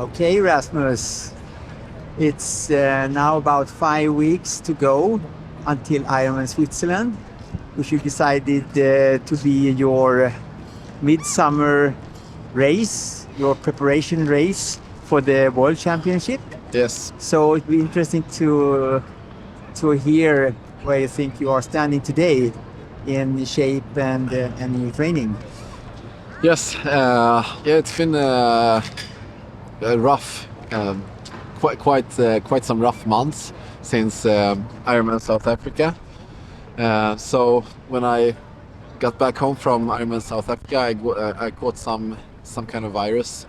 Okay, Rasmus, it's now about 5 weeks to go until Ironman Switzerland, which you decided to be your midsummer race, your preparation race for the World Championship. Yes. So it'd be interesting to hear where you think you are standing today in shape and in training. Yes. It's been a rough, quite some rough months since Ironman South Africa. So when I got back home from Ironman South Africa, I caught some kind of virus.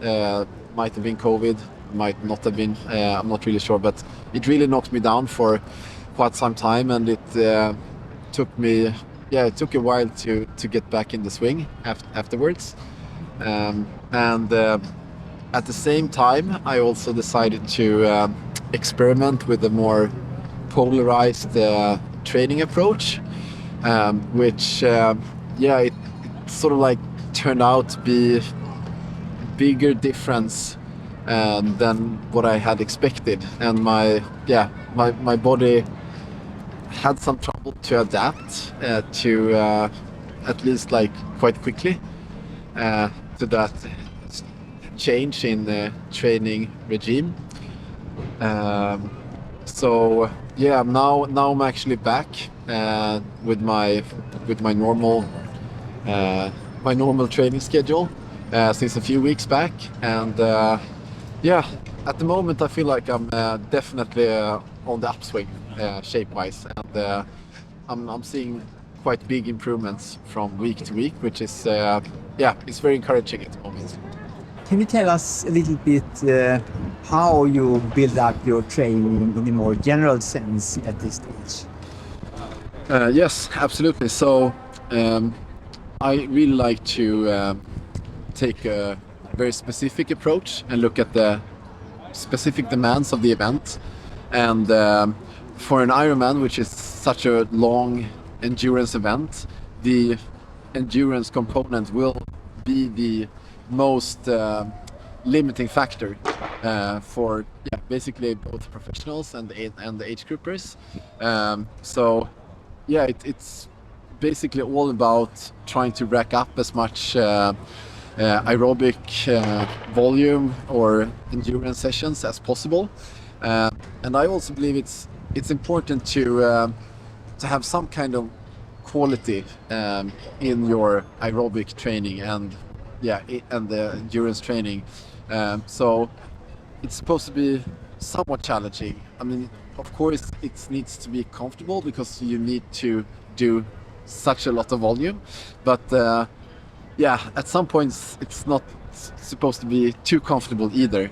Might have been COVID, might not have been. I'm not really sure, but it really knocked me down for quite some time, and it took me. Yeah, it took a while to get back in the swing afterwards. And at the same time, I also decided to experiment with a more polarized training approach, which it sort of like turned out to be bigger difference than what I had expected, and my body had some trouble to adapt to at least like quite quickly to that change in the training regime. So yeah, now I'm actually back with my normal training schedule since a few weeks back, and at the moment I feel like I'm definitely on the upswing shape-wise, and I'm seeing quite big improvements from week to week, which is it's very encouraging at the moment. Can you tell us a little bit how you build up your training in a more general sense at this stage? Yes, absolutely. So I really like to take a very specific approach and look at the specific demands of the event. And for an Ironman, which is such a long endurance event, the endurance component will be the most limiting factor for basically both professionals and the age groupers. It's basically all about trying to rack up as much aerobic volume or endurance sessions as possible, and I also believe it's important to have some kind of quality in your aerobic training and the endurance training. So it's supposed to be somewhat challenging. I mean, of course, it needs to be comfortable because you need to do such a lot of volume, but at some points it's not supposed to be too comfortable either.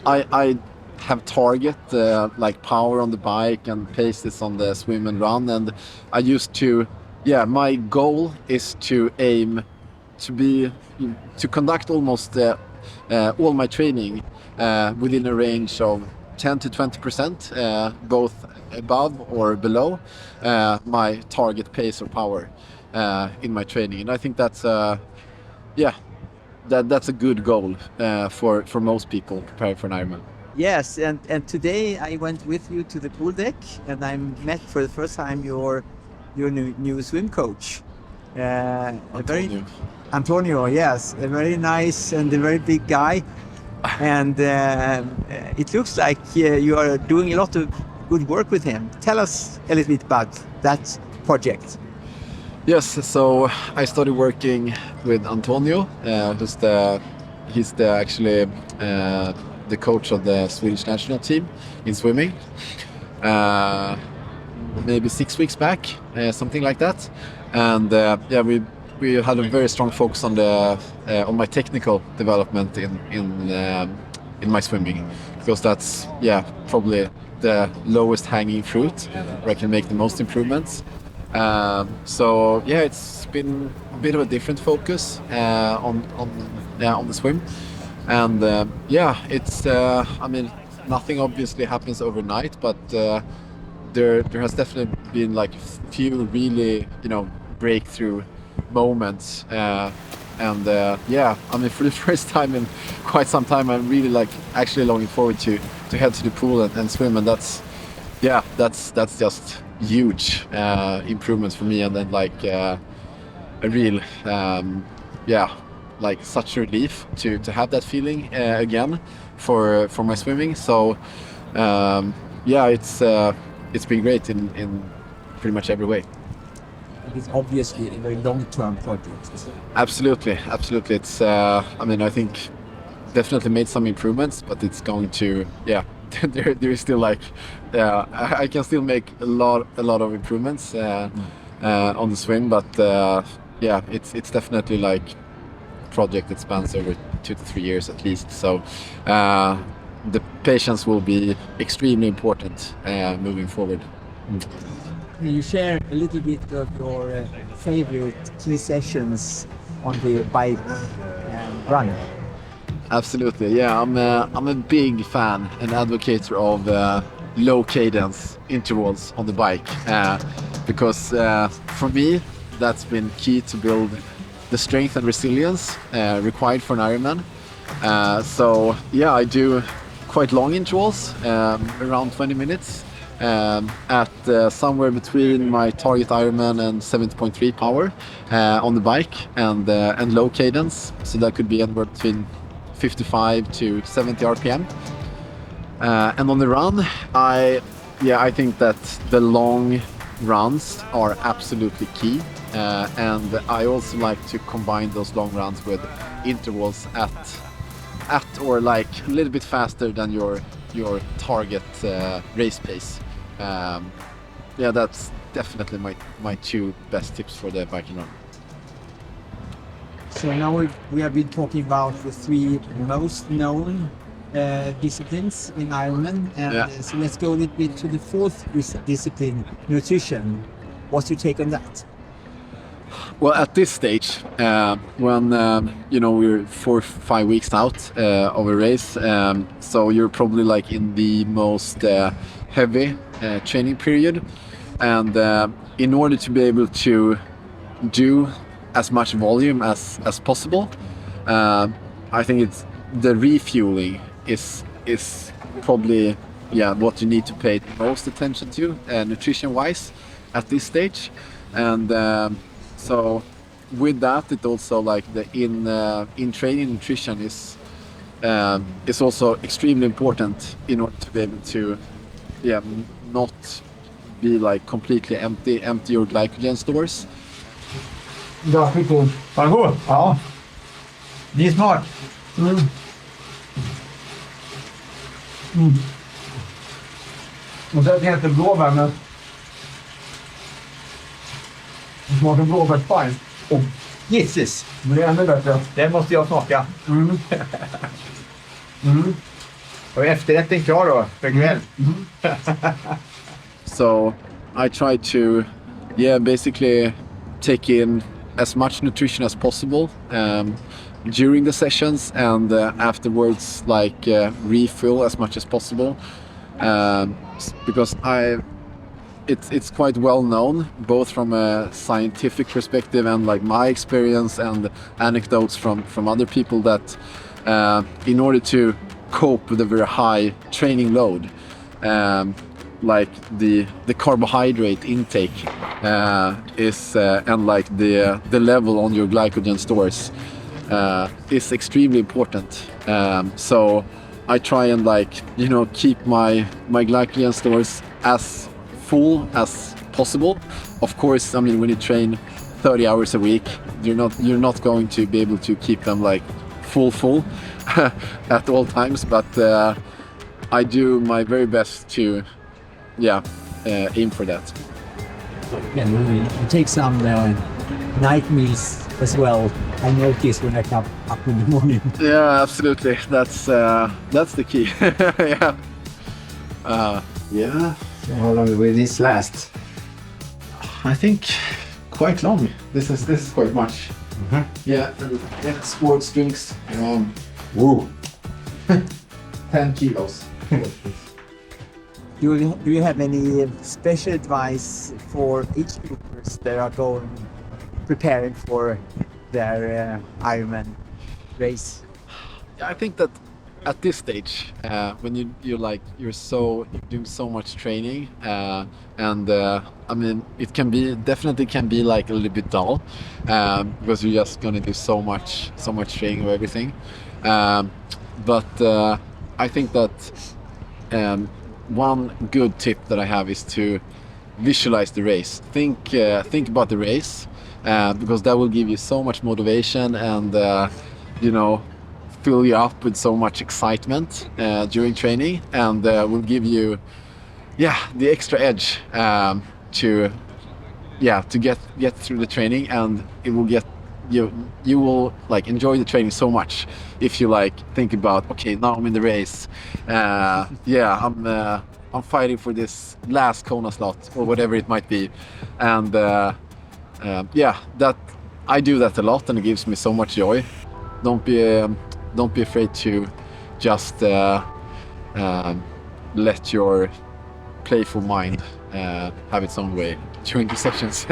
I have target like power on the bike and paces on the swim and run, and I used to my goal is to aim to conduct almost all my training within a range of 10 to 20%, both above or below my target pace or power in my training, and I think that's that's a good goal for most people preparing for an Ironman. Yes, and today I went with you to the pool deck, and I met for the first time your new swim coach, Antonio. Yes, a very nice and a very big guy, and it looks like you are doing a lot of good work with him. Tell us a little bit about that project. Yes, so I started working with Antonio, he's actually the coach of the Swedish national team in swimming. Maybe 6 weeks back, something like that, and we had a very strong focus on my technical development in my swimming, because that's probably the lowest hanging fruit where I can make the most improvements. It's been a bit of a different focus on the swim, and it's I mean, nothing obviously happens overnight, but there has definitely been like a few really breakthrough moments And yeah, I mean, for the first time in quite some time, I'm really like actually looking forward to head to the pool and swim, and that's just huge improvements for me, and then like a real yeah, like such a relief to have that feeling again for my swimming. So yeah, it's been great in pretty much every way. It's obviously a very long-term project. Absolutely. It's I mean, I think definitely made some improvements, but it's going to, yeah, there is still like I can still make a lot of improvements on the swim, but yeah, it's definitely like a project that spans over 2 to 3 years at least. So the patience will be extremely important moving forward. Can you share a little bit of your favorite key sessions on the bike and run? Absolutely, yeah. I'm a big fan and advocate of low cadence intervals on the bike because for me that's been key to build the strength and resilience required for an Ironman. So yeah, I do quite long intervals, around 20 minutes, at somewhere between my target Ironman and 70.3 power on the bike, and low cadence. So that could be anywhere between 55 to 70 RPM. And on the run, I think that the long runs are absolutely key. And I also like to combine those long runs with intervals at or like a little bit faster than your target race pace. Yeah, that's definitely my two best tips for the bike and run. So now we have been talking about the three most known disciplines in Ironman, and Yeah. so let's go a little bit to the fourth discipline, nutrition. What's your take on that? Well, at this stage, when you know, we're 4 or 5 weeks out of a race, so you're probably like in the most heavy training period, and in order to be able to do as much volume as possible, I think it's the refueling is probably, yeah, what you need to pay the most attention to nutrition wise at this stage. And so with that, it also like the in training nutrition is also extremely important in order to be able to, yeah, not be like completely empty your glycogen stores. Ja, skitgod. Var den god? Ja. Det är smart. Och sen heter blåbär med smakar blåbärspaj. Och Jesus, det är ännu bättre. Det måste jag smaka. Och efterrätten klar då, för kväll. So I try to, yeah, basically take in as much nutrition as possible during the sessions, and afterwards, like refill as much as possible, because it's quite well known, both from a scientific perspective and like my experience and anecdotes from other people, that in order to cope with a very high training load, like the carbohydrate intake is and like the level on your glycogen stores is extremely important. So I try and, like, you know, keep my glycogen stores as full as possible. Of course, I mean, when you train 30 hours a week, you're not going to be able to keep them like full at all times, but I do my very best to, yeah, aim for that. You take some night meals as well. I notice when I come up in the morning. Yeah, absolutely. That's the key. Yeah. Yeah. So how long will this last? I think quite long. This is quite much. Yeah. And sports drinks. Woo. 10 kilos. Do you have any special advice for each groupers that are preparing for their Ironman race? I think that at this stage, when you're doing so much training, and I mean, it can be definitely can be like a little bit dull, because you're just gonna do so much training or everything. Um, but I think that one good tip that I have is to visualize the race. Think about the race, because that will give you so much motivation and you know, fill you up with so much excitement during training, and will give you, yeah, the extra edge, to get through the training, and it will get you will like enjoy the training so much if you like think about, okay, now I'm in the race, yeah, I'm fighting for this last Kona slot or whatever it might be, and yeah, that I do that a lot, and it gives me so much joy. Don't be don't be afraid to just let your playful mind have its own way during the sessions.